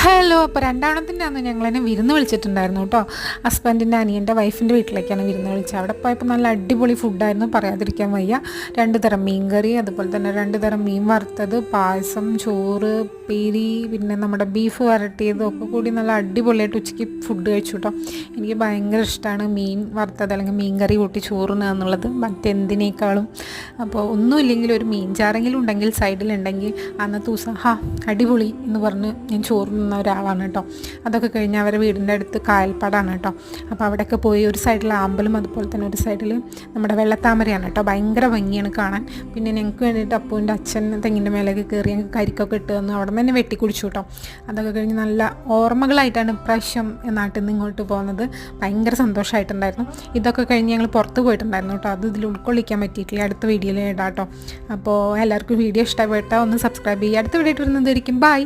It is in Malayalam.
ഹലോ. അപ്പോൾ രണ്ടാമത്തിൻ്റെ അന്ന് ഞങ്ങളെന്നെ വിരുന്ന് വിളിച്ചിട്ടുണ്ടായിരുന്നു കേട്ടോ. ഹസ്ബൻഡിൻ്റെ അനിയൻ്റെ വൈഫിൻ്റെ വീട്ടിലേക്കാണ് വിരുന്ന് വിളിച്ചത്. അവിടെ പോയപ്പോൾ നല്ല അടിപൊളി ഫുഡായിരുന്നു, പറയാതിരിക്കാൻ വയ്യ. 2 തരം മീൻ കറി, അതുപോലെ തന്നെ 2 തരം മീൻ വറുത്തത്, പായസം, ചോറ്, ഉപ്പേരി, പിന്നെ നമ്മുടെ ബീഫ് വരട്ടിയതും ഒക്കെ കൂടി നല്ല അടിപൊളിയായിട്ട് ഉച്ചയ്ക്ക് ഫുഡ് കഴിച്ചു കേട്ടോ. എനിക്ക് ഭയങ്കര ഇഷ്ടമാണ് മീൻ വറുത്തത് അല്ലെങ്കിൽ മീൻ കറി കൂട്ടി ചോറുന്ന എന്നുള്ളത് മറ്റെന്തിനേക്കാളും. അപ്പോൾ ഒന്നുമില്ലെങ്കിൽ ഒരു മീൻ ചാറെങ്കിലും ഉണ്ടെങ്കിൽ സൈഡിലുണ്ടെങ്കിൽ അന്നത്തെ ദിവസം അടിപൊളി എന്ന് പറഞ്ഞ് ഞാൻ ചോറ് ഒരാളാണ് കേട്ടോ. അതൊക്കെ കഴിഞ്ഞ് അവരെ വീടിൻ്റെ അടുത്ത് കായൽപ്പാടാണ് കേട്ടോ. അപ്പോൾ അവിടെയൊക്കെ പോയി ഒരു സൈഡിൽ ആമ്പലും അതുപോലെ തന്നെ ഒരു സൈഡിൽ നമ്മുടെ വെള്ളത്താമരയാണ് കേട്ടോ. ഭയങ്കര ഭംഗിയാണ് കാണാൻ. പിന്നെ ഞങ്ങൾക്ക് വേണ്ടിയിട്ട് അപ്പൂൻ്റെ അച്ഛൻ തെങ്ങിൻ്റെ മേലേക്ക് കയറി ഞങ്ങൾക്ക് കരിക്കൊക്കെ ഇട്ട് തന്നു. അവിടെ നിന്ന് തന്നെ വെട്ടി കുടിച്ചു കേട്ടോ. അതൊക്കെ കഴിഞ്ഞ് നല്ല ഓർമ്മകളായിട്ടാണ് ഇപ്രാവശ്യം നാട്ടിൽ നിന്ന് ഇങ്ങോട്ട് പോകുന്നത്. ഭയങ്കര സന്തോഷമായിട്ടുണ്ടായിരുന്നു. ഇതൊക്കെ കഴിഞ്ഞ് ഞങ്ങൾ പുറത്ത് പോയിട്ടുണ്ടായിരുന്നു കേട്ടോ. അത് ഇതിൽ ഉൾക്കൊള്ളിക്കാൻ പറ്റിയിട്ടില്ല, അടുത്ത വീഡിയോയിൽ ഇടാം കേട്ടോ. അപ്പോൾ എല്ലാവർക്കും വീഡിയോ ഇഷ്ടപ്പെട്ടാൽ ഒന്ന് സബ്സ്ക്രൈബ് ചെയ്യുക. അടുത്ത വീഡിയോ ഇട്ട് വരുന്നതായിരിക്കും. ബൈ.